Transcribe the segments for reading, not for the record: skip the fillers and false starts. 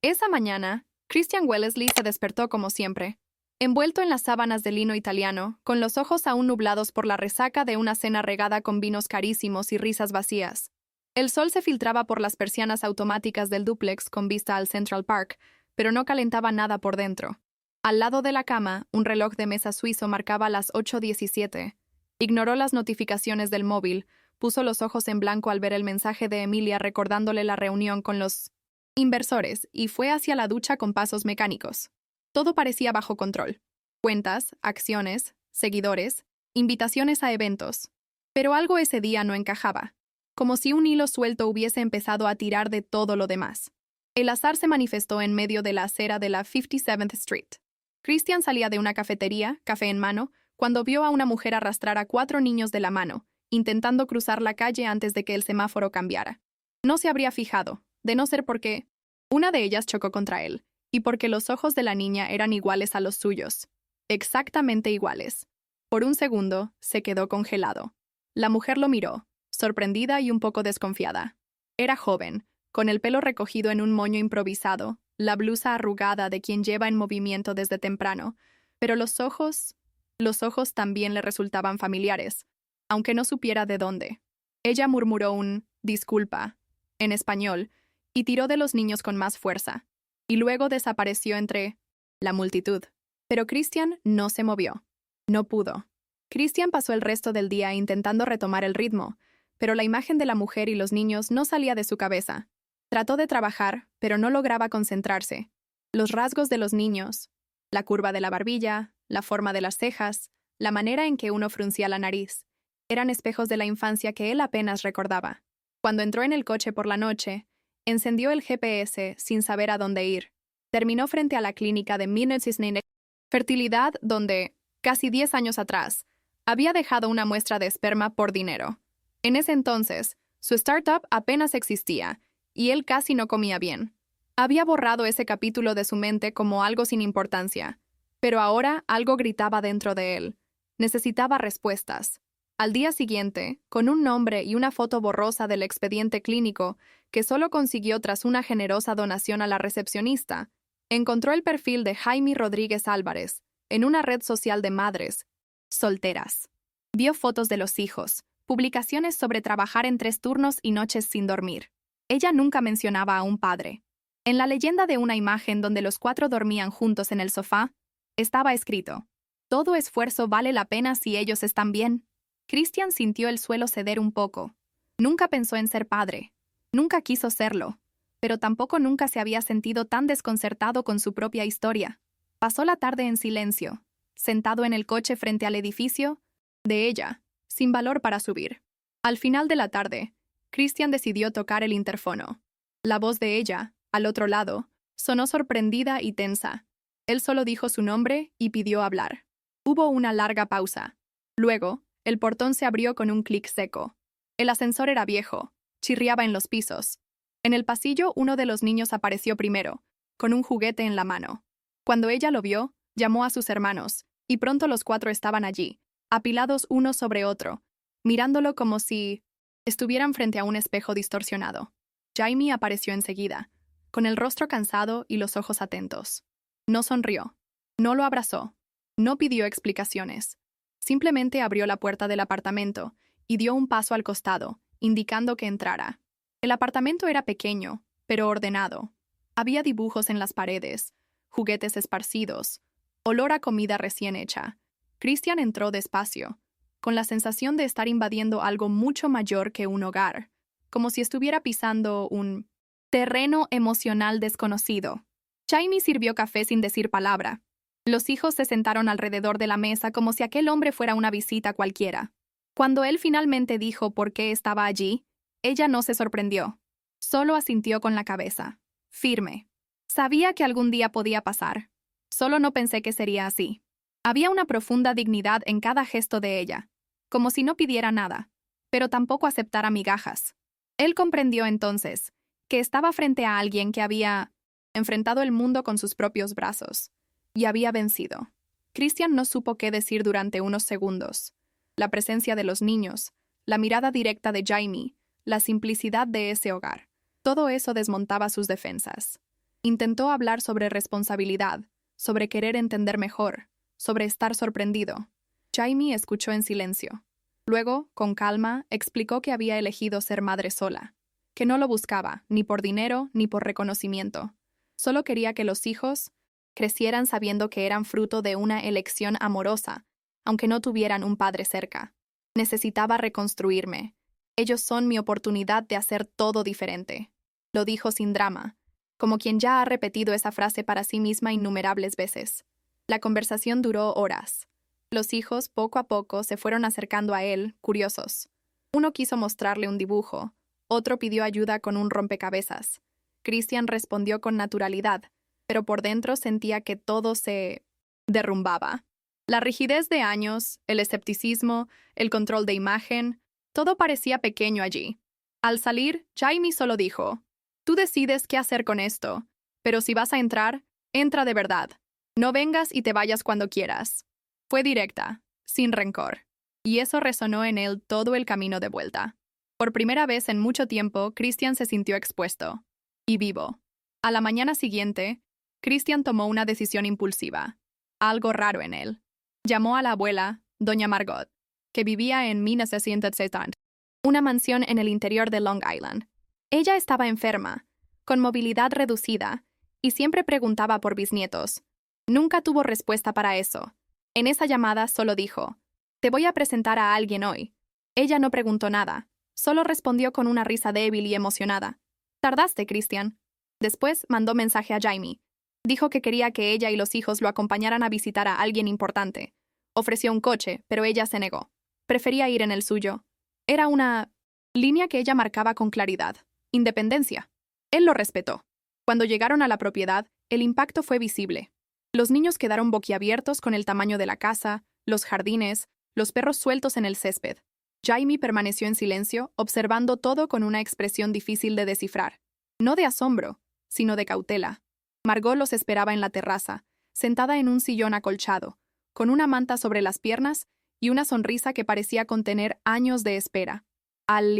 Esa mañana, Christian Wellesley se despertó como siempre, envuelto en las sábanas de lino italiano, con los ojos aún nublados por la resaca de una cena regada con vinos carísimos y risas vacías. El sol se filtraba por las persianas automáticas del dúplex con vista al Central Park, pero no calentaba nada por dentro. Al lado de la cama, un reloj de mesa suizo marcaba las 8:17. Ignoró las notificaciones del móvil, puso los ojos en blanco al ver el mensaje de Emilia recordándole la reunión con los inversores y fue hacia la ducha con pasos mecánicos. Todo parecía bajo control. Cuentas, acciones, seguidores, invitaciones a eventos. Pero algo ese día no encajaba, como si un hilo suelto hubiese empezado a tirar de todo lo demás. El azar se manifestó en medio de la acera de la 57th Street. Christian salía de una cafetería, café en mano, cuando vio a una mujer arrastrar a 4 niños de la mano, intentando cruzar la calle antes de que el semáforo cambiara. No se habría fijado, de no ser porque una de ellas chocó contra él, y porque los ojos de la niña eran iguales a los suyos. Exactamente iguales. Por un segundo, se quedó congelado. La mujer lo miró, sorprendida y un poco desconfiada. Era joven, con el pelo recogido en un moño improvisado, la blusa arrugada de quien lleva en movimiento desde temprano, pero los ojos también le resultaban familiares, aunque no supiera de dónde. Ella murmuró un «disculpa» en español y tiró de los niños con más fuerza, y luego desapareció entre la multitud. Pero Christian no se movió. No pudo. Christian pasó el resto del día intentando retomar el ritmo, pero la imagen de la mujer y los niños no salía de su cabeza. Trató de trabajar, pero no lograba concentrarse. Los rasgos de los niños, la curva de la barbilla, la forma de las cejas, la manera en que uno fruncía la nariz, eran espejos de la infancia que él apenas recordaba. Cuando entró en el coche por la noche, encendió el GPS sin saber a dónde ir. Terminó frente a la clínica de Minnesota Fertilidad, donde, casi 10 años atrás, había dejado una muestra de esperma por dinero. En ese entonces, su startup apenas existía, y él casi no comía bien. Había borrado ese capítulo de su mente como algo sin importancia, pero ahora algo gritaba dentro de él. Necesitaba respuestas. Al día siguiente, con un nombre y una foto borrosa del expediente clínico que solo consiguió tras una generosa donación a la recepcionista, encontró el perfil de Jaime Rodríguez Álvarez en una red social de madres solteras. Vio fotos de los hijos, publicaciones sobre trabajar en 3 turnos y noches sin dormir. Ella nunca mencionaba a un padre. En la leyenda de una imagen donde los 4 dormían juntos en el sofá, estaba escrito: «Todo esfuerzo vale la pena si ellos están bien». Christian sintió el suelo ceder un poco. Nunca pensó en ser padre. Nunca quiso serlo. Pero tampoco nunca se había sentido tan desconcertado con su propia historia. Pasó la tarde en silencio, sentado en el coche frente al edificio de ella, sin valor para subir. Al final de la tarde, Christian decidió tocar el interfono. La voz de ella, al otro lado, sonó sorprendida y tensa. Él solo dijo su nombre y pidió hablar. Hubo una larga pausa. Luego, el portón se abrió con un clic seco. El ascensor era viejo, chirriaba en los pisos. En el pasillo, uno de los niños apareció primero, con un juguete en la mano. Cuando ella lo vio, llamó a sus hermanos, y pronto los 4 estaban allí, apilados uno sobre otro, mirándolo como si estuvieran frente a un espejo distorsionado. Jaime apareció enseguida, con el rostro cansado y los ojos atentos. No sonrió, no lo abrazó, no pidió explicaciones. Simplemente abrió la puerta del apartamento y dio un paso al costado, indicando que entrara. El apartamento era pequeño, pero ordenado. Había dibujos en las paredes, juguetes esparcidos, olor a comida recién hecha. Christian entró despacio, con la sensación de estar invadiendo algo mucho mayor que un hogar, como si estuviera pisando un terreno emocional desconocido. Jaime sirvió café sin decir palabra. Los hijos se sentaron alrededor de la mesa como si aquel hombre fuera una visita cualquiera. Cuando él finalmente dijo por qué estaba allí, ella no se sorprendió. Solo asintió con la cabeza, firme. Sabía que algún día podía pasar. Solo no pensé que sería así. Había una profunda dignidad en cada gesto de ella, como si no pidiera nada, pero tampoco aceptara migajas. Él comprendió entonces que estaba frente a alguien que había enfrentado el mundo con sus propios brazos y había vencido. Christian no supo qué decir durante unos segundos. La presencia de los niños, la mirada directa de Jaime, la simplicidad de ese hogar, todo eso desmontaba sus defensas. Intentó hablar sobre responsabilidad, sobre querer entender mejor, sobre estar sorprendido. Jamie escuchó en silencio. Luego, con calma, explicó que había elegido ser madre sola, que no lo buscaba, ni por dinero ni por reconocimiento. Solo quería que los hijos crecieran sabiendo que eran fruto de una elección amorosa, aunque no tuvieran un padre cerca. Necesitaba reconstruirme. Ellos son mi oportunidad de hacer todo diferente. Lo dijo sin drama, como quien ya ha repetido esa frase para sí misma innumerables veces. La conversación duró horas. Los hijos, poco a poco, se fueron acercando a él, curiosos. Uno quiso mostrarle un dibujo, otro pidió ayuda con un rompecabezas. Christian respondió con naturalidad, pero por dentro sentía que todo se derrumbaba. La rigidez de años, el escepticismo, el control de imagen, todo parecía pequeño allí. Al salir, Jamie solo dijo: «Tú decides qué hacer con esto, pero si vas a entrar, entra de verdad. No vengas y te vayas cuando quieras». Fue directa, sin rencor, y eso resonó en él todo el camino de vuelta. Por primera vez en mucho tiempo, Christian se sintió expuesto y vivo. A la mañana siguiente, Christian tomó una decisión impulsiva, algo raro en él. Llamó a la abuela, doña Margot, que vivía en 1970, una mansión en el interior de Long Island. Ella estaba enferma, con movilidad reducida, y siempre preguntaba por bisnietos. Nunca tuvo respuesta para eso. En esa llamada solo dijo: «Te voy a presentar a alguien hoy». Ella no preguntó nada, solo respondió con una risa débil y emocionada. «Tardaste, Christian». Después mandó mensaje a Jamie. Dijo que quería que ella y los hijos lo acompañaran a visitar a alguien importante. Ofreció un coche, pero ella se negó. Prefería ir en el suyo. Era una línea que ella marcaba con claridad. Independencia. Él lo respetó. Cuando llegaron a la propiedad, el impacto fue visible. Los niños quedaron boquiabiertos con el tamaño de la casa, los jardines, los perros sueltos en el césped. Jamie permaneció en silencio, observando todo con una expresión difícil de descifrar. No de asombro, sino de cautela. Margot los esperaba en la terraza, sentada en un sillón acolchado, con una manta sobre las piernas y una sonrisa que parecía contener años de espera. Al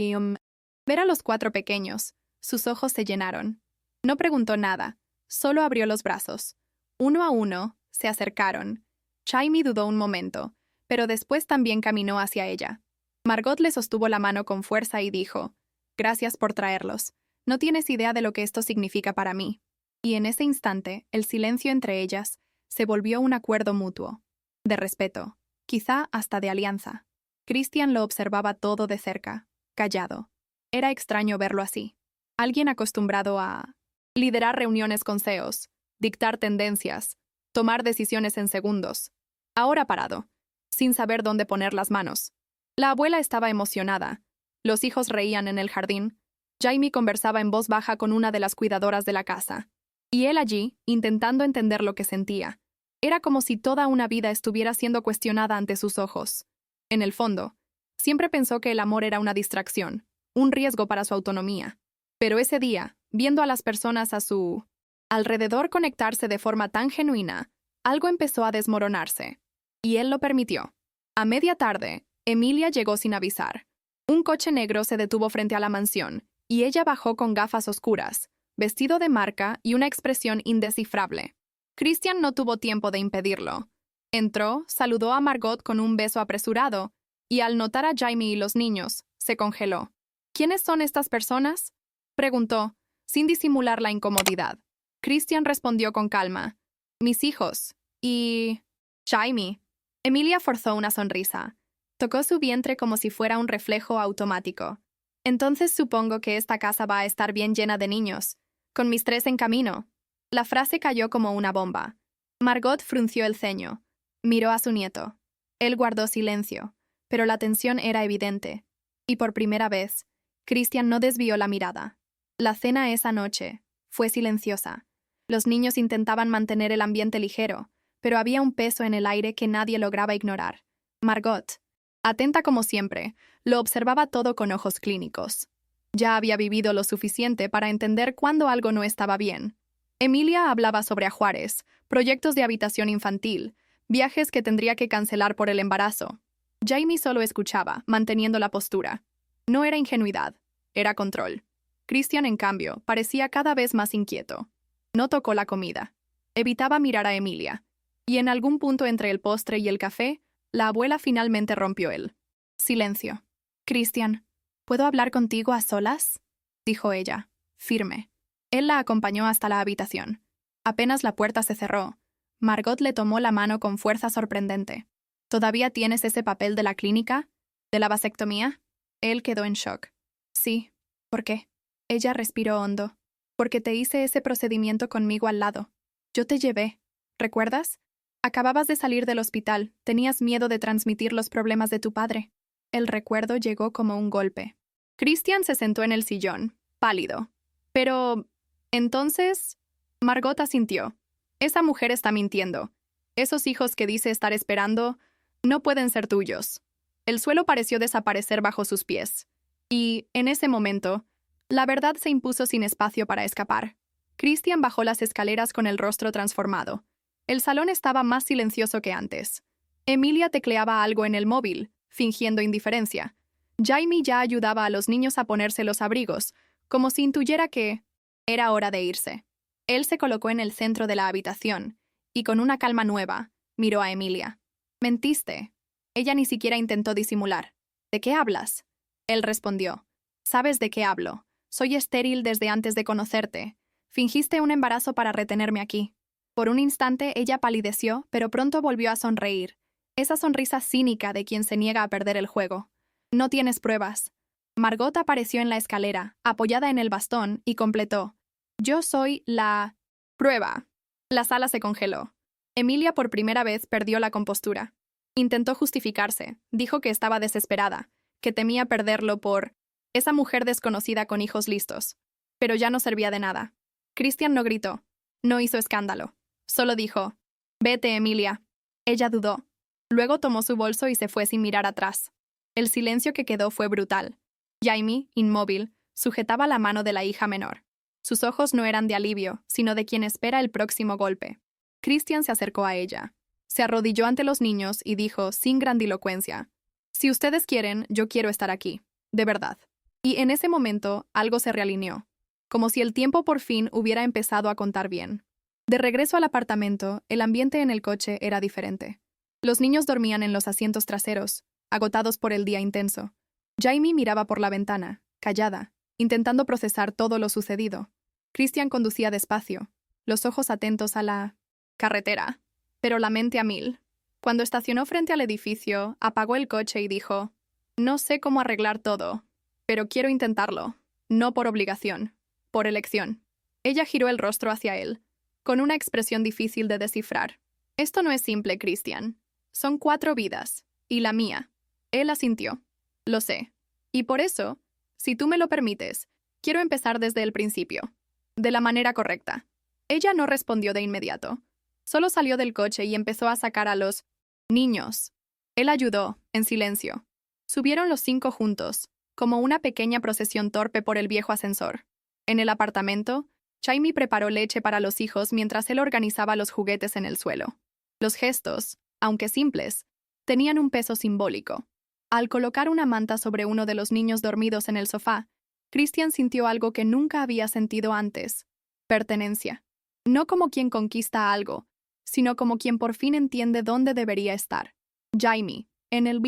ver a los 4 pequeños, sus ojos se llenaron. No preguntó nada, solo abrió los brazos. Uno a uno, se acercaron. Jamie dudó un momento, pero después también caminó hacia ella. Margot le sostuvo la mano con fuerza y dijo: «Gracias por traerlos. No tienes idea de lo que esto significa para mí». Y en ese instante, el silencio entre ellas se volvió un acuerdo mutuo, de respeto, quizá hasta de alianza. Christian lo observaba todo de cerca, callado. Era extraño verlo así. Alguien acostumbrado a liderar reuniones con CEOs, dictar tendencias, tomar decisiones en segundos. Ahora parado, sin saber dónde poner las manos. La abuela estaba emocionada. Los hijos reían en el jardín. Jamie conversaba en voz baja con una de las cuidadoras de la casa. Y él allí, intentando entender lo que sentía. Era como si toda una vida estuviera siendo cuestionada ante sus ojos. En el fondo, siempre pensó que el amor era una distracción, un riesgo para su autonomía. Pero ese día, viendo a las personas a su alrededor conectarse de forma tan genuina, algo empezó a desmoronarse. Y él lo permitió. A media tarde, Emilia llegó sin avisar. Un coche negro se detuvo frente a la mansión, y ella bajó con gafas oscuras, vestido de marca y una expresión indescifrable. Christian no tuvo tiempo de impedirlo. Entró, saludó a Margot con un beso apresurado, y al notar a Jamie y los niños, se congeló. «¿Quiénes son estas personas?», preguntó, sin disimular la incomodidad. Christian respondió con calma: «Mis hijos. Y Jamie». Emilia forzó una sonrisa. Tocó su vientre como si fuera un reflejo automático. «Entonces supongo que esta casa va a estar bien llena de niños, con mis 3 en camino». La frase cayó como una bomba. Margot frunció el ceño. Miró a su nieto. Él guardó silencio, pero la tensión era evidente. Y por primera vez, Christian no desvió la mirada. La cena esa noche fue silenciosa. Los niños intentaban mantener el ambiente ligero, pero había un peso en el aire que nadie lograba ignorar. Margot, atenta como siempre, lo observaba todo con ojos clínicos. Ya había vivido lo suficiente para entender cuándo algo no estaba bien. Emilia hablaba sobre ajuares, proyectos de habitación infantil, viajes que tendría que cancelar por el embarazo. Jamie solo escuchaba, manteniendo la postura. No era ingenuidad, era control. Christian, en cambio, parecía cada vez más inquieto. No tocó la comida. Evitaba mirar a Emilia. Y en algún punto entre el postre y el café, la abuela finalmente rompió el silencio. «Christian, ¿puedo hablar contigo a solas?», dijo ella, firme. Él la acompañó hasta la habitación. Apenas la puerta se cerró, Margot le tomó la mano con fuerza sorprendente. «¿Todavía tienes ese papel de la clínica? ¿De la vasectomía?». Él quedó en shock. «Sí». «¿Por qué?». Ella respiró hondo. «Porque te hice ese procedimiento conmigo al lado. Yo te llevé. ¿Recuerdas? Acababas de salir del hospital. Tenías miedo de transmitir los problemas de tu padre». El recuerdo llegó como un golpe. Christian se sentó en el sillón, pálido. «Pero... entonces...». Margot asintió. «Esa mujer está mintiendo. Esos hijos que dice estar esperando no pueden ser tuyos». El suelo pareció desaparecer bajo sus pies. Y, en ese momento, la verdad se impuso sin espacio para escapar. Christian bajó las escaleras con el rostro transformado. El salón estaba más silencioso que antes. Emilia tecleaba algo en el móvil, fingiendo indiferencia. Jaime ya ayudaba a los niños a ponerse los abrigos, como si intuyera que era hora de irse. Él se colocó en el centro de la habitación, y con una calma nueva, miró a Emilia. «Mentiste». Ella ni siquiera intentó disimular. «¿De qué hablas?». Él respondió. «¿Sabes de qué hablo? Soy estéril desde antes de conocerte. Fingiste un embarazo para retenerme aquí». Por un instante ella palideció, pero pronto volvió a sonreír. Esa sonrisa cínica de quien se niega a perder el juego. «No tienes pruebas». Margot apareció en la escalera, apoyada en el bastón, y completó. «Yo soy la... prueba». La sala se congeló. Emilia por primera vez perdió la compostura. Intentó justificarse. Dijo que estaba desesperada, que temía perderlo por esa mujer desconocida con hijos listos. Pero ya no servía de nada. Christian no gritó. No hizo escándalo. Solo dijo, «Vete, Emilia». Ella dudó. Luego tomó su bolso y se fue sin mirar atrás. El silencio que quedó fue brutal. Jaime, inmóvil, sujetaba la mano de la hija menor. Sus ojos no eran de alivio, sino de quien espera el próximo golpe. Christian se acercó a ella. Se arrodilló ante los niños y dijo, sin grandilocuencia, «Si ustedes quieren, yo quiero estar aquí. De verdad». Y en ese momento, algo se realineó. Como si el tiempo por fin hubiera empezado a contar bien. De regreso al apartamento, el ambiente en el coche era diferente. Los niños dormían en los asientos traseros, agotados por el día intenso. Jaime miraba por la ventana, callada, intentando procesar todo lo sucedido. Christian conducía despacio, los ojos atentos a la carretera, pero la mente a mil. Cuando estacionó frente al edificio, apagó el coche y dijo, «No sé cómo arreglar todo, pero quiero intentarlo, no por obligación, por elección». Ella giró el rostro hacia él, con una expresión difícil de descifrar. «Esto no es simple, Christian. Son 4 vidas, y la mía». Él asintió. «Lo sé. Y por eso, si tú me lo permites, quiero empezar desde el principio, de la manera correcta». Ella no respondió de inmediato. Solo salió del coche y empezó a sacar a los niños. Él ayudó, en silencio. Subieron los 5 juntos, como una pequeña procesión torpe por el viejo ascensor. En el apartamento, Jaime preparó leche para los hijos mientras él organizaba los juguetes en el suelo. Los gestos, aunque simples, tenían un peso simbólico. Al colocar una manta sobre uno de los niños dormidos en el sofá, Christian sintió algo que nunca había sentido antes: pertenencia. No como quien conquista algo, sino como quien por fin entiende dónde debería estar. Jaime, en el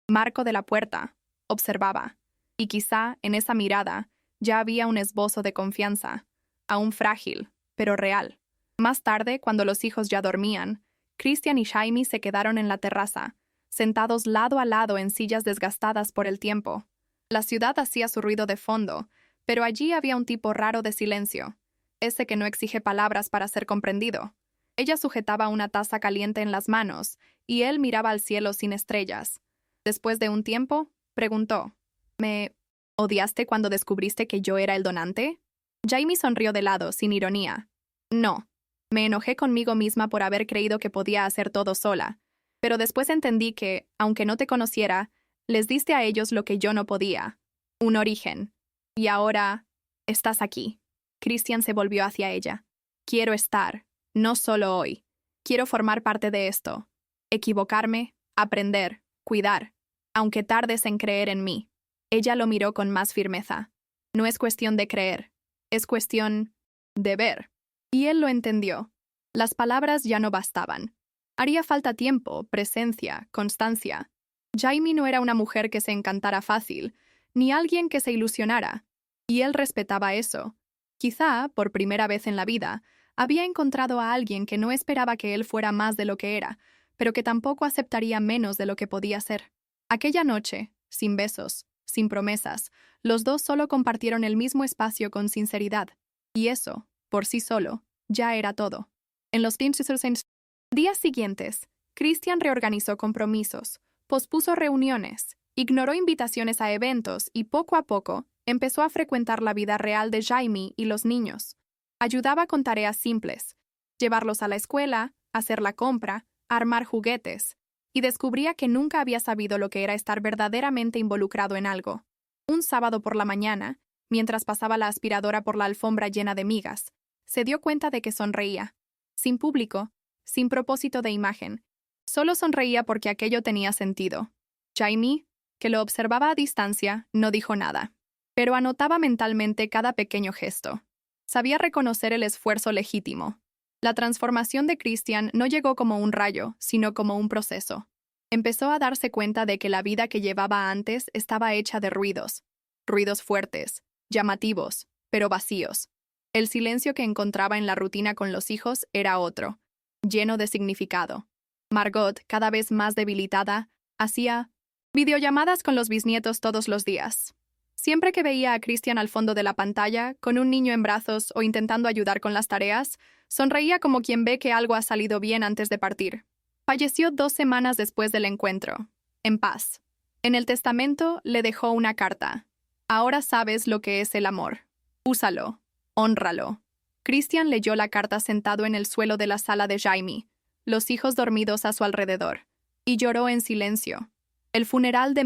marco de la puerta, observaba, y quizá en esa mirada ya había un esbozo de confianza, aún frágil, pero real. Más tarde, cuando los hijos ya dormían, Christian y Jaime se quedaron en la terraza, sentados lado a lado en sillas desgastadas por el tiempo. La ciudad hacía su ruido de fondo, pero allí había un tipo raro de silencio, ese que no exige palabras para ser comprendido. Ella sujetaba una taza caliente en las manos, y él miraba al cielo sin estrellas. Después de un tiempo, preguntó, «¿Me odiaste cuando descubriste que yo era el donante?». Jaime sonrió de lado, sin ironía. «No. Me enojé conmigo misma por haber creído que podía hacer todo sola. Pero después entendí que, aunque no te conociera, les diste a ellos lo que yo no podía. Un origen. Y ahora, estás aquí». Christian se volvió hacia ella. «Quiero estar, no solo hoy. Quiero formar parte de esto. Equivocarme, aprender, cuidar, aunque tardes en creer en mí». Ella lo miró con más firmeza. «No es cuestión de creer, es cuestión de ver». Y él lo entendió. Las palabras ya no bastaban. Haría falta tiempo, presencia, constancia. Jaime no era una mujer que se encantara fácil, ni alguien que se ilusionara. Y él respetaba eso. Quizá, por primera vez en la vida, había encontrado a alguien que no esperaba que él fuera más de lo que era, pero que tampoco aceptaría menos de lo que podía ser. Aquella noche, sin besos, sin promesas, los dos solo compartieron el mismo espacio con sinceridad. Y eso, por sí solo, ya era todo. En los días siguientes, Christian reorganizó compromisos, pospuso reuniones, ignoró invitaciones a eventos y poco a poco empezó a frecuentar la vida real de Jaime y los niños. Ayudaba con tareas simples, llevarlos a la escuela, hacer la compra, armar juguetes, y descubría que nunca había sabido lo que era estar verdaderamente involucrado en algo. Un sábado por la mañana, mientras pasaba la aspiradora por la alfombra llena de migas, se dio cuenta de que sonreía. Sin público, sin propósito de imagen. Solo sonreía porque aquello tenía sentido. Jaime, que lo observaba a distancia, no dijo nada, pero anotaba mentalmente cada pequeño gesto. Sabía reconocer el esfuerzo legítimo. La transformación de Christian no llegó como un rayo, sino como un proceso. Empezó a darse cuenta de que la vida que llevaba antes estaba hecha de ruidos. Ruidos fuertes, llamativos, pero vacíos. El silencio que encontraba en la rutina con los hijos era otro, lleno de significado. Margot, cada vez más debilitada, hacía videollamadas con los bisnietos todos los días. Siempre que veía a Christian al fondo de la pantalla, con un niño en brazos o intentando ayudar con las tareas, sonreía como quien ve que algo ha salido bien antes de partir. Falleció 2 semanas después del encuentro, en paz. En el testamento le dejó una carta. Ahora sabes lo que es el amor. Úsalo. Hónralo. Christian leyó la carta sentado en el suelo de la sala de Jaime, los hijos dormidos a su alrededor, y lloró en silencio. El funeral de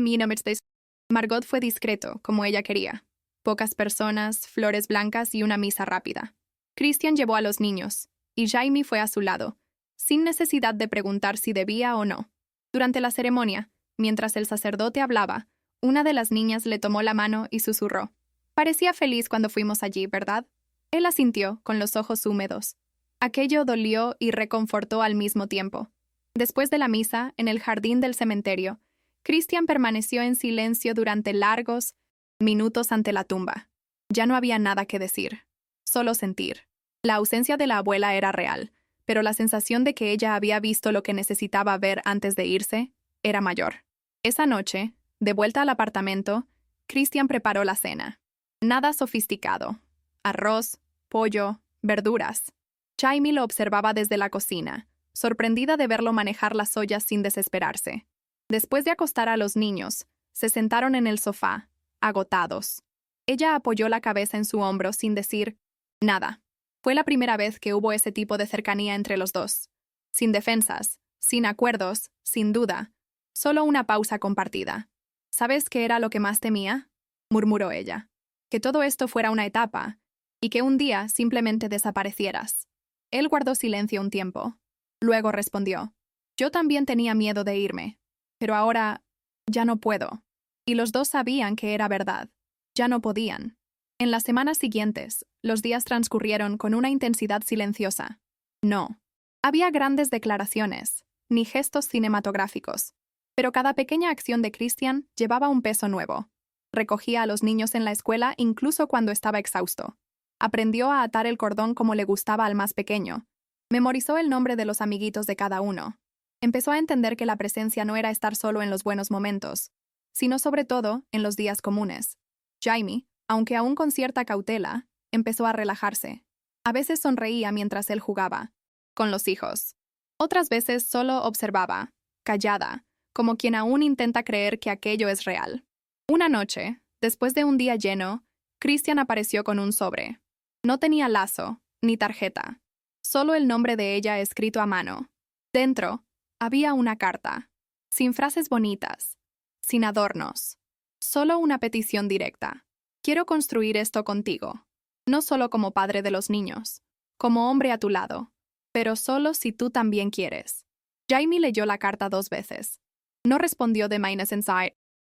Margot fue discreto, como ella quería. Pocas personas, flores blancas y una misa rápida. Christian llevó a los niños, y Jaime fue a su lado, sin necesidad de preguntar si debía o no. Durante la ceremonia, mientras el sacerdote hablaba, una de las niñas le tomó la mano y susurró. Parecía feliz cuando fuimos allí, ¿verdad? Él asintió, con los ojos húmedos. Aquello dolió y reconfortó al mismo tiempo. Después de la misa, en el jardín del cementerio, Christian permaneció en silencio durante largos minutos ante la tumba. Ya no había nada que decir, solo sentir. La ausencia de la abuela era real, pero la sensación de que ella había visto lo que necesitaba ver antes de irse era mayor. Esa noche, de vuelta al apartamento, Christian preparó la cena. Nada sofisticado. Arroz, pollo, verduras. Jaime lo observaba desde la cocina, sorprendida de verlo manejar las ollas sin desesperarse. Después de acostar a los niños, se sentaron en el sofá, agotados. Ella apoyó la cabeza en su hombro sin decir nada. Fue la primera vez que hubo ese tipo de cercanía entre los dos. Sin defensas, sin acuerdos, sin duda. Solo una pausa compartida. ¿Sabes qué era lo que más temía?, murmuró ella. Que todo esto fuera una etapa, y que un día simplemente desaparecieras. Él guardó silencio un tiempo. Luego respondió. Yo también tenía miedo de irme, pero ahora ya no puedo. Y los dos sabían que era verdad. Ya no podían. En las semanas siguientes, los días transcurrieron con una intensidad silenciosa. No. Había grandes declaraciones, ni gestos cinematográficos. Pero cada pequeña acción de Christian llevaba un peso nuevo. Recogía a los niños en la escuela incluso cuando estaba exhausto. Aprendió a atar el cordón como le gustaba al más pequeño. Memorizó el nombre de los amiguitos de cada uno. Empezó a entender que la presencia no era estar solo en los buenos momentos, sino sobre todo en los días comunes. Jaime, aunque aún con cierta cautela, empezó a relajarse. A veces sonreía mientras él jugaba, con los hijos. Otras veces solo observaba, callada, como quien aún intenta creer que aquello es real. Una noche, después de un día lleno, Christian apareció con un sobre. No tenía lazo, ni tarjeta. Solo el nombre de ella escrito a mano. Dentro, había una carta, sin frases bonitas, sin adornos. Solo una petición directa. Quiero construir esto contigo. No solo como padre de los niños, como hombre a tu lado, pero solo si tú también quieres. Jaime leyó la carta 2 veces. No respondió de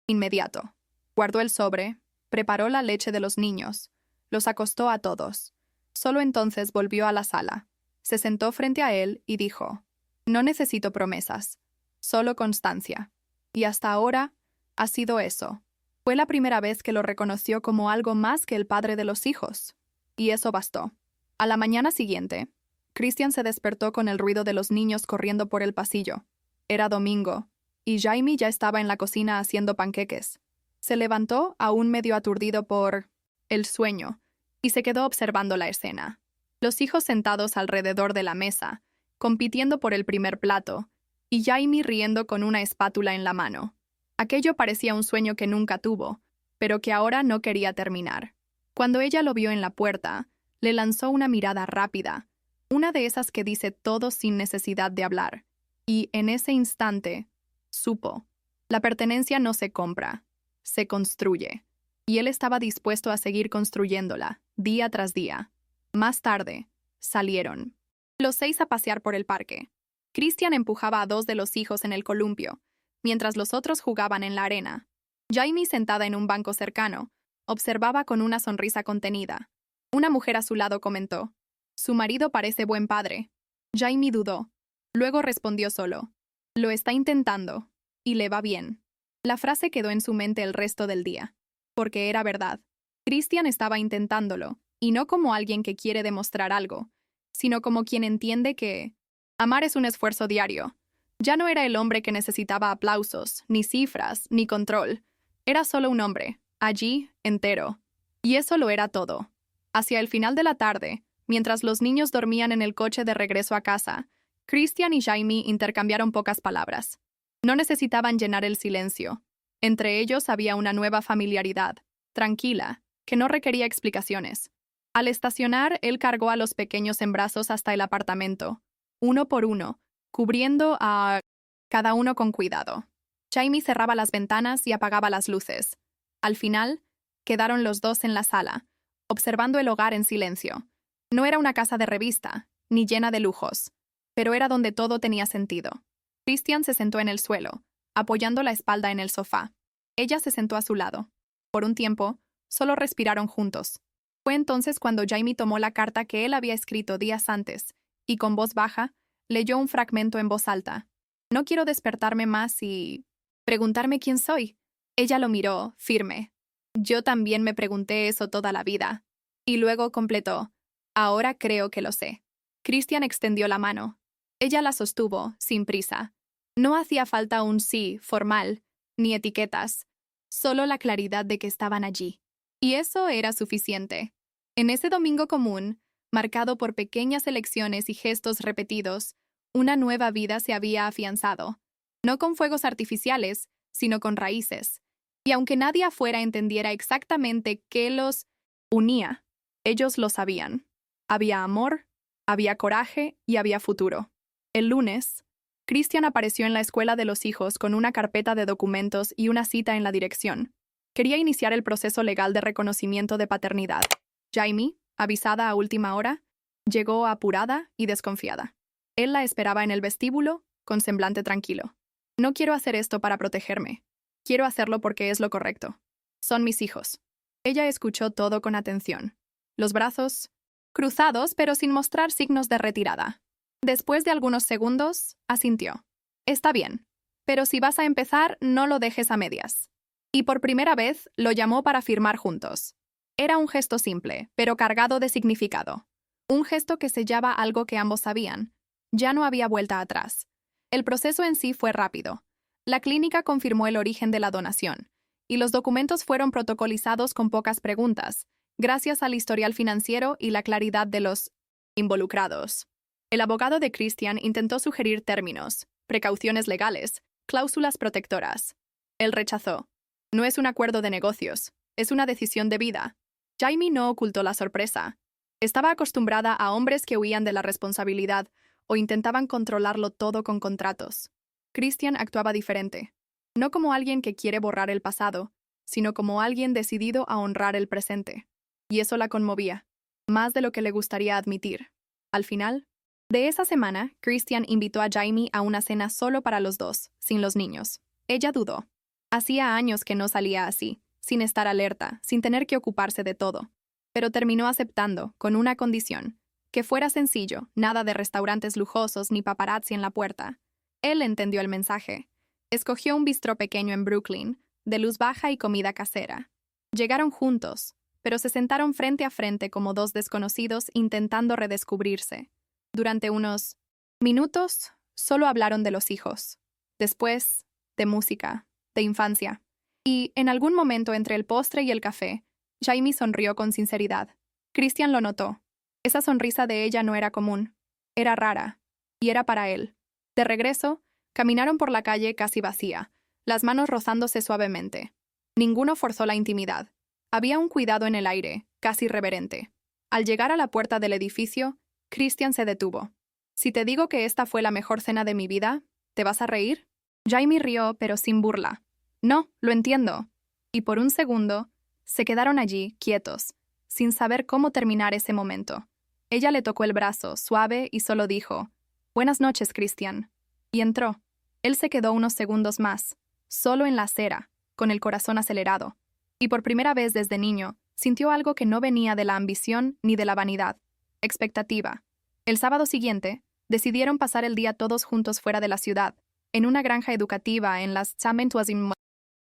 inmediato. Guardó el sobre, preparó la leche de los niños, los acostó a todos. Solo entonces volvió a la sala. Se sentó frente a él y dijo: «No necesito promesas, solo constancia». Y hasta ahora ha sido eso. Fue la primera vez que lo reconoció como algo más que el padre de los hijos. Y eso bastó. A la mañana siguiente, Christian se despertó con el ruido de los niños corriendo por el pasillo. Era domingo, y Jaime ya estaba en la cocina haciendo panqueques. Se levantó, aún medio aturdido por el sueño, y se quedó observando la escena. Los hijos sentados alrededor de la mesa, compitiendo por el primer plato, y Jaime riendo con una espátula en la mano. Aquello parecía un sueño que nunca tuvo, pero que ahora no quería terminar. Cuando ella lo vio en la puerta, le lanzó una mirada rápida, una de esas que dice todo sin necesidad de hablar. Y en ese instante, supo. La pertenencia no se compra, se construye. Y él estaba dispuesto a seguir construyéndola, día tras día. Más tarde, salieron los 6 a pasear por el parque. Christian empujaba a 2 de los hijos en el columpio, mientras los otros jugaban en la arena. Jaime, sentada en un banco cercano, observaba con una sonrisa contenida. Una mujer a su lado comentó: «Su marido parece buen padre». Jaime dudó. Luego respondió solo: «Lo está intentando, y le va bien». La frase quedó en su mente el resto del día. Porque era verdad. Christian estaba intentándolo, y no como alguien que quiere demostrar algo, sino como quien entiende que amar es un esfuerzo diario. Ya no era el hombre que necesitaba aplausos, ni cifras, ni control. Era solo un hombre, allí, entero. Y eso lo era todo. Hacia el final de la tarde, mientras los niños dormían en el coche de regreso a casa, Christian y Jaime intercambiaron pocas palabras. No necesitaban llenar el silencio. Entre ellos había una nueva familiaridad, tranquila, que no requería explicaciones. Al estacionar, él cargó a los pequeños en brazos hasta el apartamento, uno por uno, cubriendo a cada uno con cuidado. Jaime cerraba las ventanas y apagaba las luces. Al final, quedaron los dos en la sala, observando el hogar en silencio. No era una casa de revista, ni llena de lujos, pero era donde todo tenía sentido. Christian se sentó en el suelo, apoyando la espalda en el sofá. Ella se sentó a su lado. Por un tiempo, solo respiraron juntos. Fue entonces cuando Jaime tomó la carta que él había escrito días antes, y con voz baja, leyó un fragmento en voz alta. «No quiero despertarme más y preguntarme quién soy». Ella lo miró, firme. «Yo también me pregunté eso toda la vida». Y luego completó: «Ahora creo que lo sé». Christian extendió la mano. Ella la sostuvo, sin prisa. No hacía falta un sí formal, ni etiquetas, solo la claridad de que estaban allí. Y eso era suficiente. En ese domingo común, marcado por pequeñas elecciones y gestos repetidos, una nueva vida se había afianzado, no con fuegos artificiales, sino con raíces. Y aunque nadie afuera entendiera exactamente qué los unía, ellos lo sabían. Había amor, había coraje y había futuro. El lunes, Christian apareció en la escuela de los hijos con una carpeta de documentos y una cita en la dirección. Quería iniciar el proceso legal de reconocimiento de paternidad. Jaime, avisada a última hora, llegó apurada y desconfiada. Él la esperaba en el vestíbulo, con semblante tranquilo. «No quiero hacer esto para protegerme. Quiero hacerlo porque es lo correcto. Son mis hijos». Ella escuchó todo con atención. Los brazos cruzados, pero sin mostrar signos de retirada. Después de algunos segundos, asintió. «Está bien, pero si vas a empezar, no lo dejes a medias». Y por primera vez lo llamó para firmar juntos. Era un gesto simple, pero cargado de significado. Un gesto que sellaba algo que ambos sabían. Ya no había vuelta atrás. El proceso en sí fue rápido. La clínica confirmó el origen de la donación, y los documentos fueron protocolizados con pocas preguntas, gracias al historial financiero y la claridad de los involucrados. El abogado de Christian intentó sugerir términos, precauciones legales, cláusulas protectoras. Él rechazó. «No es un acuerdo de negocios, es una decisión de vida». Jaime no ocultó la sorpresa. Estaba acostumbrada a hombres que huían de la responsabilidad o intentaban controlarlo todo con contratos. Christian actuaba diferente. No como alguien que quiere borrar el pasado, sino como alguien decidido a honrar el presente. Y eso la conmovía, más de lo que le gustaría admitir. Al final de esa semana, Christian invitó a Jaime a una cena solo para los dos, sin los niños. Ella dudó. Hacía años que no salía así, sin estar alerta, sin tener que ocuparse de todo. pero terminó aceptando, con una condición: que fuera sencillo, nada de restaurantes lujosos ni paparazzi en la puerta. Él entendió el mensaje. Escogió un bistró pequeño en Brooklyn, de luz baja y comida casera. Llegaron juntos, pero se sentaron frente a frente como dos desconocidos intentando redescubrirse. Durante unos minutos, solo hablaron de los hijos. Después, de música, de infancia. Y, en algún momento entre el postre y el café, Jamie sonrió con sinceridad. Christian lo notó. Esa sonrisa de ella no era común. Era rara. Y era para él. De regreso, caminaron por la calle casi vacía, las manos rozándose suavemente. Ninguno forzó la intimidad. Había un cuidado en el aire, casi reverente. Al llegar a la puerta del edificio, Christian se detuvo. Si te digo que esta fue la mejor cena de mi vida, ¿te vas a reír? Jamie rió, pero sin burla. No, lo entiendo. Y por un segundo, se quedaron allí, quietos, sin saber cómo terminar ese momento. Ella le tocó el brazo, suave, y solo dijo: «Buenas noches, Christian». Y entró. Él se quedó unos segundos más, solo en la acera, con el corazón acelerado. Y por primera vez desde niño, sintió algo que no venía de la ambición ni de la vanidad. Expectativa. El sábado siguiente, decidieron pasar el día todos juntos fuera de la ciudad, en una granja educativa en las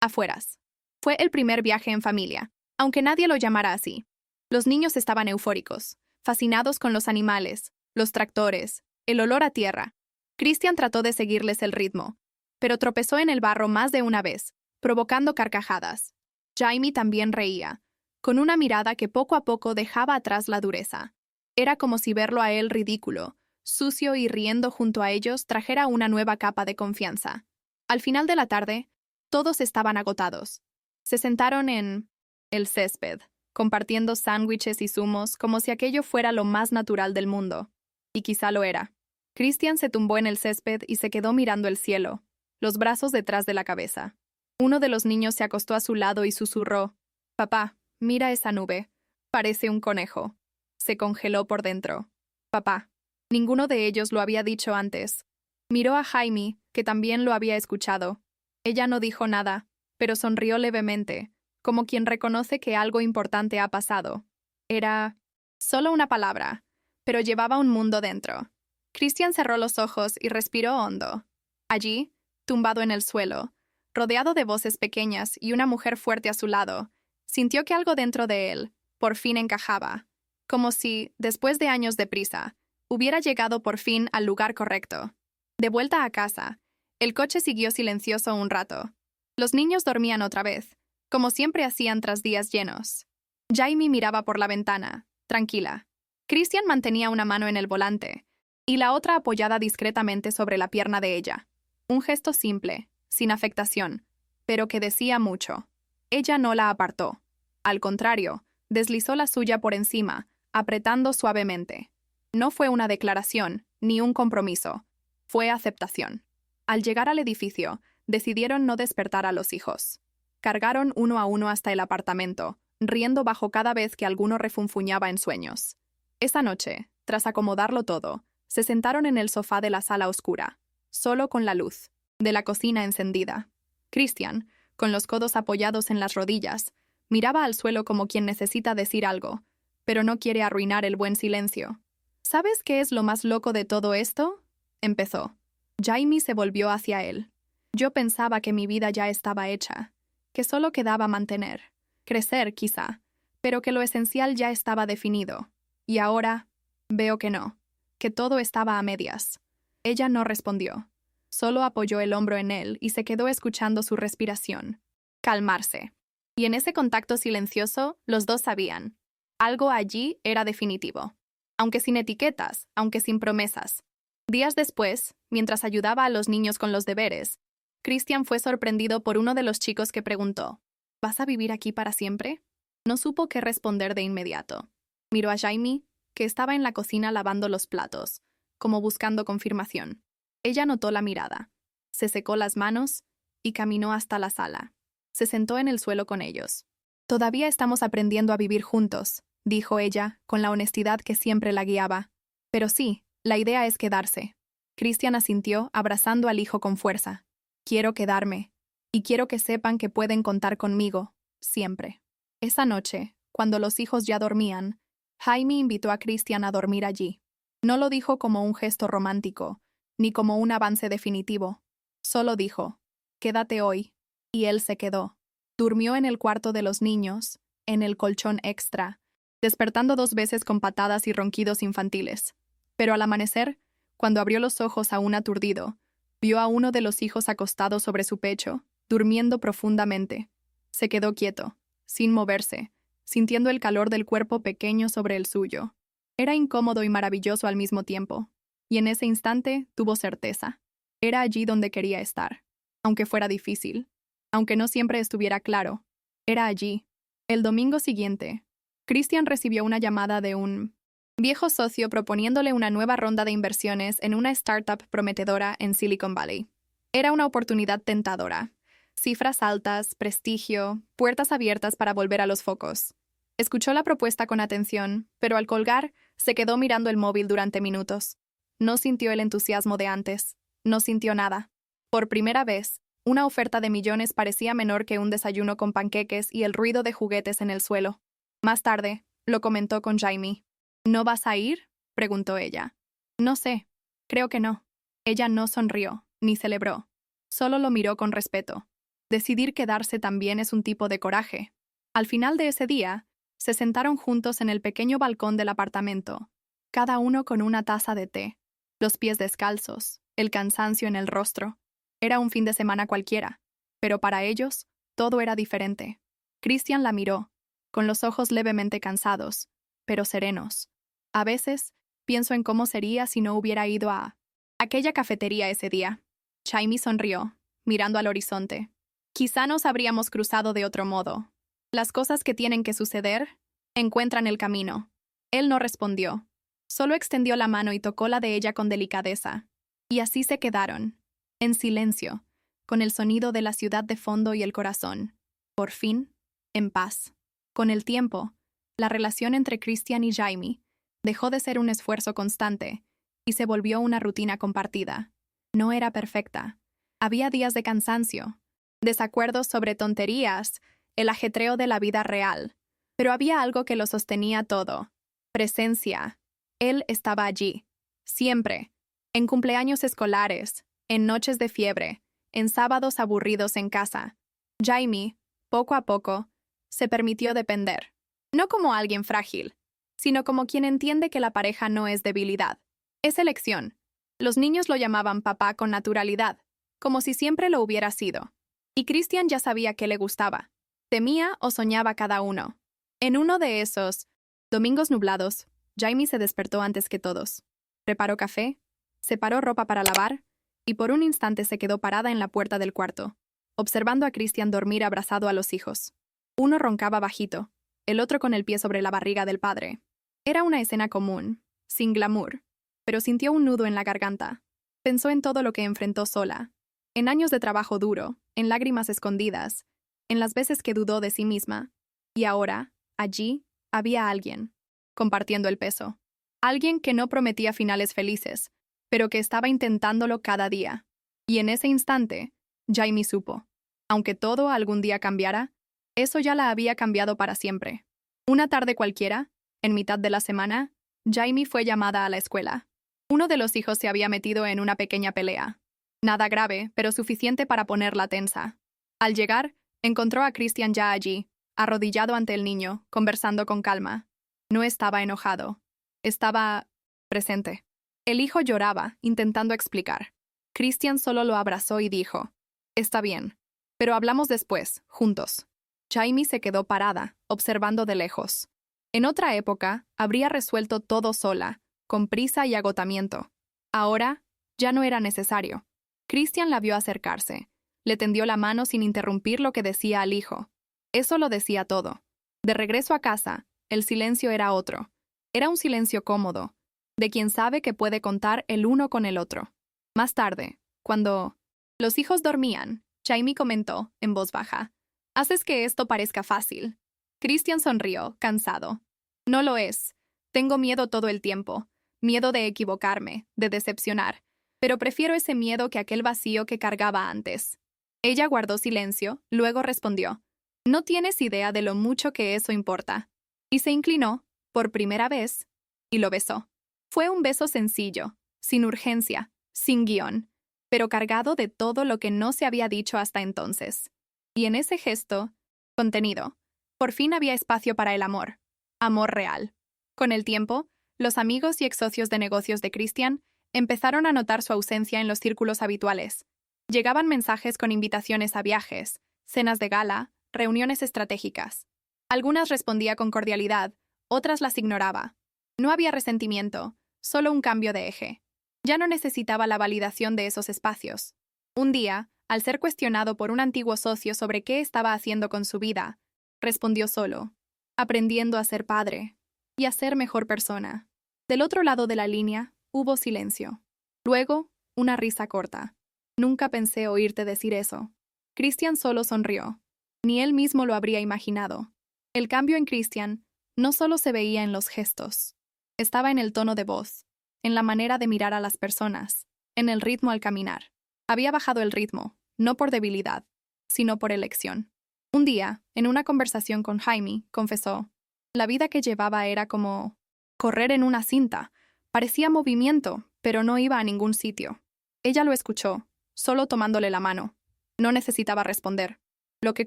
afueras. Fue el primer viaje en familia, aunque nadie lo llamara así. Los niños estaban eufóricos, fascinados con los animales, los tractores, el olor a tierra. Christian trató de seguirles el ritmo, pero tropezó en el barro más de una vez, provocando carcajadas. Jamie también reía, con una mirada que poco a poco dejaba atrás la dureza. Era como si verlo a él ridículo, sucio y riendo junto a ellos trajera una nueva capa de confianza. Al final de la tarde, todos estaban agotados. Se sentaron en el césped, compartiendo sándwiches y zumos como si aquello fuera lo más natural del mundo. Y quizá lo era. Christian se tumbó en el césped y se quedó mirando el cielo, los brazos detrás de la cabeza. Uno de los niños se acostó a su lado y susurró: «Papá, mira esa nube. Parece un conejo». Se congeló por dentro. «Papá». Ninguno de ellos lo había dicho antes. Miró a Jamie, que también lo había escuchado. Ella no dijo nada, pero sonrió levemente, como quien reconoce que algo importante ha pasado. Era solo una palabra, pero llevaba un mundo dentro. Christian cerró los ojos y respiró hondo. Allí, tumbado en el suelo, rodeado de voces pequeñas y una mujer fuerte a su lado, sintió que algo dentro de él, por fin encajaba, como si, después de años de prisa, hubiera llegado por fin al lugar correcto. De vuelta a casa, el coche siguió silencioso un rato. Los niños dormían otra vez, como siempre hacían tras días llenos. Jamie miraba por la ventana, tranquila. Christian mantenía una mano en el volante, y la otra apoyada discretamente sobre la pierna de ella. Un gesto simple, sin afectación, pero que decía mucho. Ella no la apartó. Al contrario, deslizó la suya por encima, apretando suavemente. No fue una declaración, ni un compromiso. Fue aceptación. Al llegar al edificio, decidieron no despertar a los hijos. Cargaron uno a uno hasta el apartamento, riendo bajo cada vez que alguno refunfuñaba en sueños. Esa noche, tras acomodarlo todo, se sentaron en el sofá de la sala oscura, solo con la luz de la cocina encendida. Christian, con los codos apoyados en las rodillas, miraba al suelo como quien necesita decir algo, pero no quiere arruinar el buen silencio. ¿Sabes qué es lo más loco de todo esto?, empezó. Jamie se volvió hacia él. Yo pensaba que mi vida ya estaba hecha, que solo quedaba mantener, crecer quizá, pero que lo esencial ya estaba definido. Y ahora veo que no, que todo estaba a medias. Ella no respondió. Solo apoyó el hombro en él y se quedó escuchando su respiración. Calmarse. Y en ese contacto silencioso, los dos sabían. Algo allí era definitivo. Aunque sin etiquetas, aunque sin promesas. Días después, mientras ayudaba a los niños con los deberes, Christian fue sorprendido por uno de los chicos que preguntó: ¿Vas a vivir aquí para siempre? No supo qué responder de inmediato. Miró a Jamie, que estaba en la cocina lavando los platos, como buscando confirmación. Ella notó la mirada, se secó las manos y caminó hasta la sala. Se sentó en el suelo con ellos. «Todavía estamos aprendiendo a vivir juntos», dijo ella, con la honestidad que siempre la guiaba. «Pero sí, la idea es quedarse». Christian asintió, abrazando al hijo con fuerza. «Quiero quedarme, y quiero que sepan que pueden contar conmigo, siempre». Esa noche, Cuando los hijos ya dormían, Jaime invitó a Christian a dormir allí. No lo dijo como un gesto romántico, ni como un avance definitivo. Solo dijo, «Quédate hoy», y él se quedó. Durmió en el cuarto de los niños, en el colchón extra, despertando 2 veces con patadas y ronquidos infantiles. Pero al amanecer, cuando abrió los ojos aún aturdido, vio a uno de los hijos acostado sobre su pecho, durmiendo profundamente. Se quedó quieto, sin moverse, sintiendo el calor del cuerpo pequeño sobre el suyo. Era incómodo y maravilloso al mismo tiempo, y en ese instante tuvo certeza. Era allí donde quería estar, aunque fuera difícil, aunque no siempre estuviera claro. Era allí. El domingo siguiente, Christian recibió una llamada de un viejo socio proponiéndole una nueva ronda de inversiones en una startup prometedora en Silicon Valley. Era una oportunidad tentadora. Cifras altas, prestigio, puertas abiertas para volver a los focos. Escuchó la propuesta con atención, pero al colgar, se quedó mirando el móvil durante minutos. No sintió el entusiasmo de antes. No sintió nada. Por primera vez, una oferta de millones parecía menor que un desayuno con panqueques y el ruido de juguetes en el suelo. Más tarde, lo comentó con Jaime. ¿No vas a ir?, preguntó ella. No sé. Creo que no. Ella no sonrió, ni celebró. Solo lo miró con respeto. Decidir quedarse también es un tipo de coraje. Al final de ese día, se sentaron juntos en el pequeño balcón del apartamento, cada uno con una taza de té, los pies descalzos, el cansancio en el rostro. Era un fin de semana cualquiera, pero para ellos, todo era diferente. Christian la miró, con los ojos levemente cansados, pero serenos. A veces, pienso en cómo sería si no hubiera ido a aquella cafetería ese día. Jaime sonrió, mirando al horizonte. Quizá nos habríamos cruzado de otro modo. Las cosas que tienen que suceder encuentran el camino. Él no respondió. Solo extendió la mano y tocó la de ella con delicadeza. Y así se quedaron, en silencio, con el sonido de la ciudad de fondo y el corazón. Por fin, en paz. Con el tiempo, la relación entre Christian y Jaime dejó de ser un esfuerzo constante y se volvió una rutina compartida. No era perfecta. Había días de cansancio, desacuerdos sobre tonterías, el ajetreo de la vida real. Pero había algo que lo sostenía todo. Presencia. Él estaba allí. Siempre. En cumpleaños escolares, en noches de fiebre, en sábados aburridos en casa. Jaime, poco a poco, se permitió depender. No como alguien frágil, sino como quien entiende que la pareja no es debilidad. Es elección. Los niños lo llamaban papá con naturalidad, como si siempre lo hubiera sido. Y Christian ya sabía qué le gustaba. Temía o soñaba cada uno. En uno de esos domingos nublados, Jaime se despertó antes que todos. Preparó café, separó ropa para lavar y por un instante se quedó parada en la puerta del cuarto, observando a Christian dormir abrazado a los hijos. Uno roncaba bajito, el otro con el pie sobre la barriga del padre. Era una escena común, sin glamour, pero sintió un nudo en la garganta. Pensó en todo lo que enfrentó sola, en años de trabajo duro, en lágrimas escondidas, en las veces que dudó de sí misma. Y ahora, allí, había alguien, compartiendo el peso. Alguien que no prometía finales felices, pero que estaba intentándolo cada día. Y en ese instante, Jaime supo. Aunque todo algún día cambiara, eso ya la había cambiado para siempre. Una tarde cualquiera, en mitad de la semana, Jaime fue llamada a la escuela. Uno de los hijos se había metido en una pequeña pelea. Nada grave, pero suficiente para ponerla tensa. Al llegar, encontró a Christian ya allí, arrodillado ante el niño, conversando con calma. No estaba enojado. Estaba presente. El hijo lloraba, intentando explicar. Christian solo lo abrazó y dijo, «Está bien, pero hablamos después, juntos». Jaime se quedó parada, observando de lejos. En otra época, habría resuelto todo sola, con prisa y agotamiento. Ahora, ya no era necesario. Christian la vio acercarse. Le tendió la mano sin interrumpir lo que decía al hijo. Eso lo decía todo. De regreso a casa, el silencio era otro. Era un silencio cómodo, de quien sabe que puede contar el uno con el otro. Más tarde, cuando los hijos dormían, Jaime comentó, en voz baja, «Haces que esto parezca fácil». Christian sonrió, cansado. «No lo es. Tengo miedo todo el tiempo. Miedo de equivocarme, de decepcionar. Pero prefiero ese miedo que aquel vacío que cargaba antes». Ella guardó silencio, luego respondió, «No tienes idea de lo mucho que eso importa». y se inclinó, por primera vez, y lo besó. Fue un beso sencillo, sin urgencia, sin guión, pero cargado de todo lo que no se había dicho hasta entonces. Y en ese gesto, contenido, por fin había espacio para el amor. Amor real. Con el tiempo, los amigos y ex socios de negocios de Christian empezaron a notar su ausencia en los círculos habituales. Llegaban mensajes con invitaciones a viajes, cenas de gala, reuniones estratégicas. Algunas respondía con cordialidad, otras las ignoraba. No había resentimiento, solo un cambio de eje. Ya no necesitaba la validación de esos espacios. Un día, al ser cuestionado por un antiguo socio sobre qué estaba haciendo con su vida, respondió solo, aprendiendo a ser padre y a ser mejor persona. Del otro lado de la línea, hubo silencio. Luego, una risa corta. Nunca pensé oírte decir eso. Christian solo sonrió. Ni él mismo lo habría imaginado. El cambio en Christian no solo se veía en los gestos. Estaba en el tono de voz, en la manera de mirar a las personas, en el ritmo al caminar. Había bajado el ritmo, no por debilidad, sino por elección. Un día, en una conversación con Jaime, confesó, la vida que llevaba era como correr en una cinta. Parecía movimiento, pero no iba a ningún sitio. Ella lo escuchó, solo tomándole la mano. No necesitaba responder. Lo que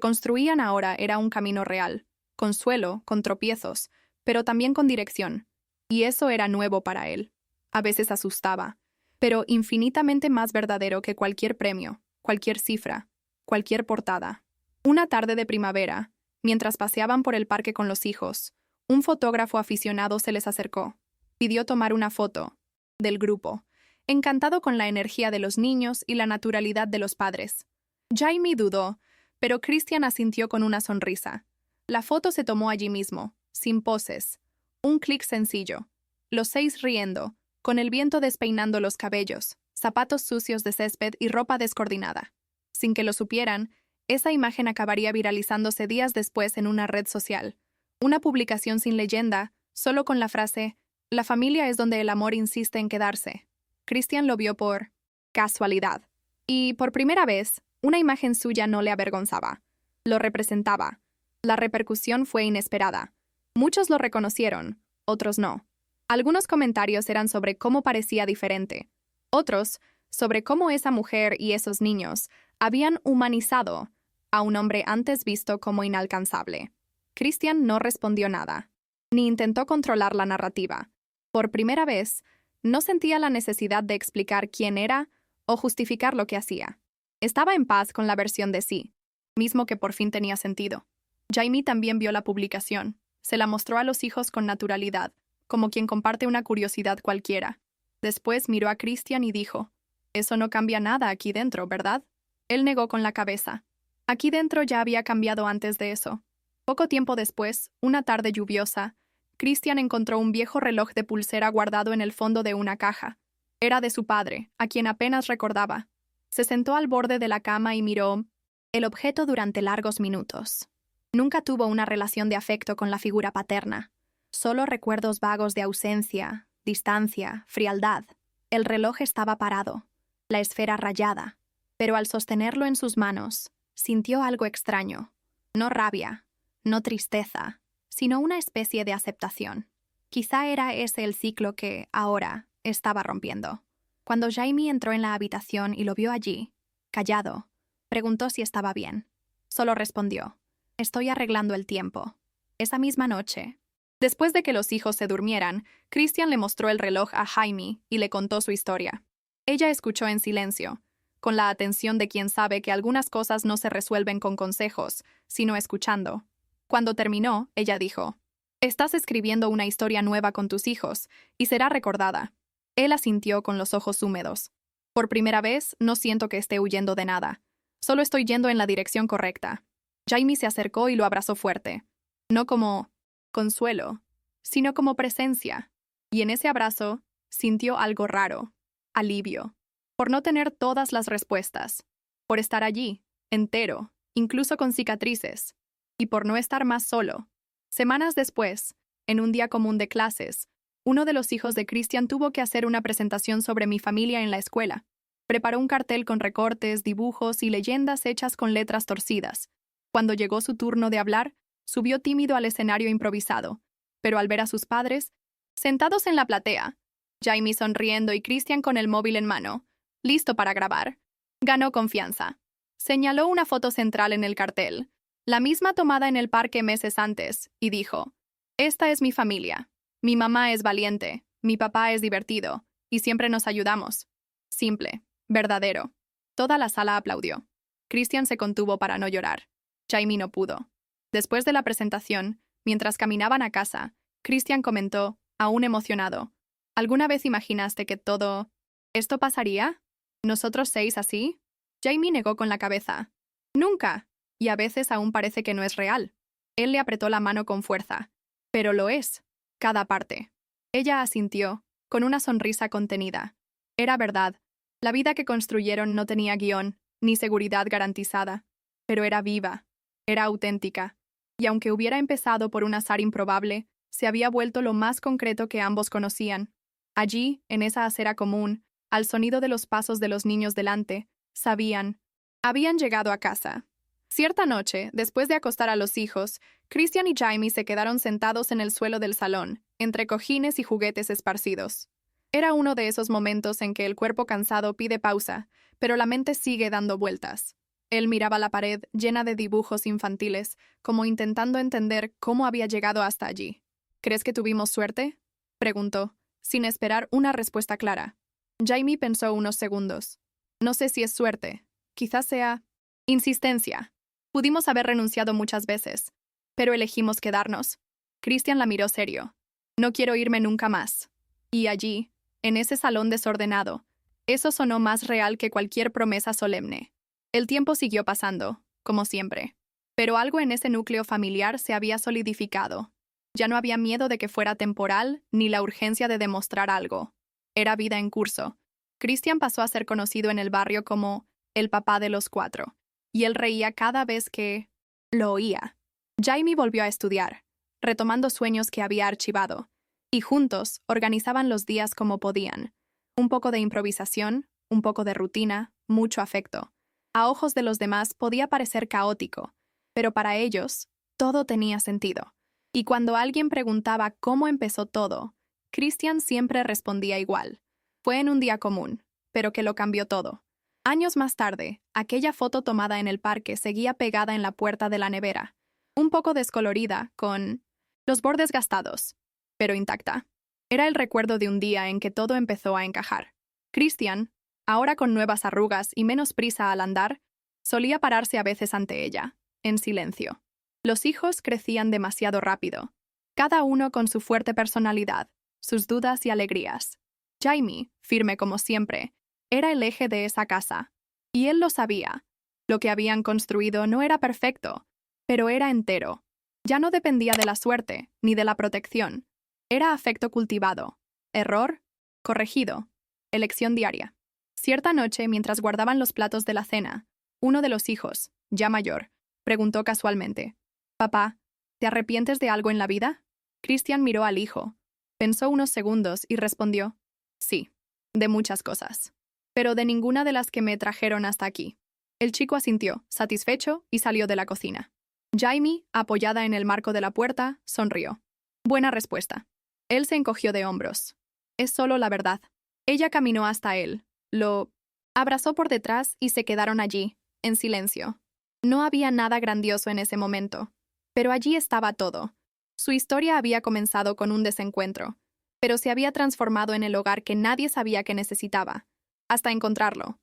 construían ahora era un camino real, con suelo, con tropiezos, pero también con dirección. Y eso era nuevo para él. A veces asustaba, pero infinitamente más verdadero que cualquier premio, cualquier cifra, cualquier portada. Una tarde de primavera, mientras paseaban por el parque con los hijos, un fotógrafo aficionado se les acercó. Pidió tomar una foto del grupo, encantado con la energía de los niños y la naturalidad de los padres. Jaime dudó, pero Christian asintió con una sonrisa. La foto se tomó allí mismo, sin poses. Un clic sencillo. Los 6 riendo, con el viento despeinando los cabellos, zapatos sucios de césped y ropa descoordinada. Sin que lo supieran, esa imagen acabaría viralizándose días después en una red social. Una publicación sin leyenda, solo con la frase, «La familia es donde el amor insiste en quedarse». Christian lo vio por casualidad. Y, por primera vez, una imagen suya no le avergonzaba. Lo representaba. La repercusión fue inesperada. Muchos lo reconocieron, otros no. Algunos comentarios eran sobre cómo parecía diferente. Otros, sobre cómo esa mujer y esos niños habían humanizado a un hombre antes visto como inalcanzable. Christian no respondió nada, ni intentó controlar la narrativa. Por primera vez, no sentía la necesidad de explicar quién era o justificar lo que hacía. Estaba en paz con la versión de sí, mismo que por fin tenía sentido. Jaime también vio la publicación. Se la mostró a los hijos con naturalidad, como quien comparte una curiosidad cualquiera. Después miró a Christian y dijo, «Eso no cambia nada aquí dentro, ¿verdad?» Él negó con la cabeza. Aquí dentro ya había cambiado antes de eso. Poco tiempo después, una tarde lluviosa, Christian encontró un viejo reloj de pulsera guardado en el fondo de una caja. Era de su padre, a quien apenas recordaba. Se sentó al borde de la cama y miró el objeto durante largos minutos. Nunca tuvo una relación de afecto con la figura paterna. Solo recuerdos vagos de ausencia, distancia, frialdad. El reloj estaba parado, la esfera rayada, pero al sostenerlo en sus manos, sintió algo extraño. No rabia, no tristeza, sino una especie de aceptación. Quizá era ese el ciclo que, ahora, estaba rompiendo. Cuando Jaime entró en la habitación y lo vio allí, callado, preguntó si estaba bien. Solo respondió, «Estoy arreglando el tiempo». Esa misma noche, después de que los hijos se durmieran, Christian le mostró el reloj a Jaime y le contó su historia. Ella escuchó en silencio, con la atención de quien sabe que algunas cosas no se resuelven con consejos, sino escuchando. Cuando terminó, ella dijo, «Estás escribiendo una historia nueva con tus hijos, y será recordada». Él asintió con los ojos húmedos. «Por primera vez, no siento que esté huyendo de nada. Solo estoy yendo en la dirección correcta». Jaime se acercó y lo abrazó fuerte. No como consuelo, sino como presencia. Y en ese abrazo, sintió algo raro, alivio, por no tener todas las respuestas, por estar allí, entero, incluso con cicatrices, y por no estar más solo. Semanas después, en un día común de clases, uno de los hijos de Christian tuvo que hacer una presentación sobre mi familia en la escuela. Preparó un cartel con recortes, dibujos y leyendas hechas con letras torcidas. Cuando llegó su turno de hablar, subió tímido al escenario improvisado, pero al ver a sus padres, sentados en la platea, Jamie sonriendo y Christian con el móvil en mano, listo para grabar, ganó confianza. Señaló una foto central en el cartel, la misma tomada en el parque meses antes, y dijo: «Esta es mi familia. Mi mamá es valiente, mi papá es divertido, y siempre nos ayudamos». Simple, verdadero. Toda la sala aplaudió. Christian se contuvo para no llorar. Jamie no pudo. Después de la presentación, mientras caminaban a casa, Christian comentó, aún emocionado: «¿Alguna vez imaginaste que todo esto pasaría? ¿Nosotros 6 así?» Jamie negó con la cabeza. «Nunca. Y a veces aún parece que no es real». Él le apretó la mano con fuerza. «Pero lo es. Cada parte». Ella asintió, con una sonrisa contenida. Era verdad. La vida que construyeron no tenía guión, ni seguridad garantizada. Pero era viva. Era auténtica. Y aunque hubiera empezado por un azar improbable, se había vuelto lo más concreto que ambos conocían. Allí, en esa acera común, al sonido de los pasos de los niños delante, sabían. Habían llegado a casa. Cierta noche, después de acostar a los hijos, Christian y Jamie se quedaron sentados en el suelo del salón, entre cojines y juguetes esparcidos. Era uno de esos momentos en que el cuerpo cansado pide pausa, pero la mente sigue dando vueltas. Él miraba la pared llena de dibujos infantiles, como intentando entender cómo había llegado hasta allí. «¿Crees que tuvimos suerte?», preguntó, sin esperar una respuesta clara. Jamie pensó unos segundos. «No sé si es suerte. Quizás sea insistencia. Pudimos haber renunciado muchas veces, pero elegimos quedarnos». Christian la miró serio. «No quiero irme nunca más». Y allí, en ese salón desordenado, eso sonó más real que cualquier promesa solemne. El tiempo siguió pasando, como siempre. Pero algo en ese núcleo familiar se había solidificado. Ya no había miedo de que fuera temporal, ni la urgencia de demostrar algo. Era vida en curso. Christian pasó a ser conocido en el barrio como el papá de los 4, y él reía cada vez que lo oía. Jamie volvió a estudiar, retomando sueños que había archivado, y juntos organizaban los días como podían. Un poco de improvisación, un poco de rutina, mucho afecto. A ojos de los demás podía parecer caótico, pero para ellos todo tenía sentido. Y cuando alguien preguntaba cómo empezó todo, Christian siempre respondía igual. Fue en un día común, pero que lo cambió todo. Años más tarde, aquella foto tomada en el parque seguía pegada en la puerta de la nevera, un poco descolorida, con los bordes gastados, pero intacta. Era el recuerdo de un día en que todo empezó a encajar. Christian, ahora con nuevas arrugas y menos prisa al andar, solía pararse a veces ante ella, en silencio. Los hijos crecían demasiado rápido, cada uno con su fuerte personalidad, sus dudas y alegrías. Jamie, firme como siempre, era el eje de esa casa, y él lo sabía. Lo que habían construido no era perfecto, pero era entero. Ya no dependía de la suerte, ni de la protección. Era afecto cultivado, error corregido, elección diaria. Cierta noche, mientras guardaban los platos de la cena, uno de los hijos, ya mayor, preguntó casualmente: «Papá, ¿te arrepientes de algo en la vida?». Christian miró al hijo, pensó unos segundos y respondió: «Sí, de muchas cosas, pero de ninguna de las que me trajeron hasta aquí». El chico asintió, satisfecho, y salió de la cocina. Jamie, apoyada en el marco de la puerta, sonrió. «Buena respuesta». Él se encogió de hombros. «Es solo la verdad». Ella caminó hasta él, lo abrazó por detrás y se quedaron allí, en silencio. No había nada grandioso en ese momento, pero allí estaba todo. Su historia había comenzado con un desencuentro, pero se había transformado en el hogar que nadie sabía que necesitaba, hasta encontrarlo.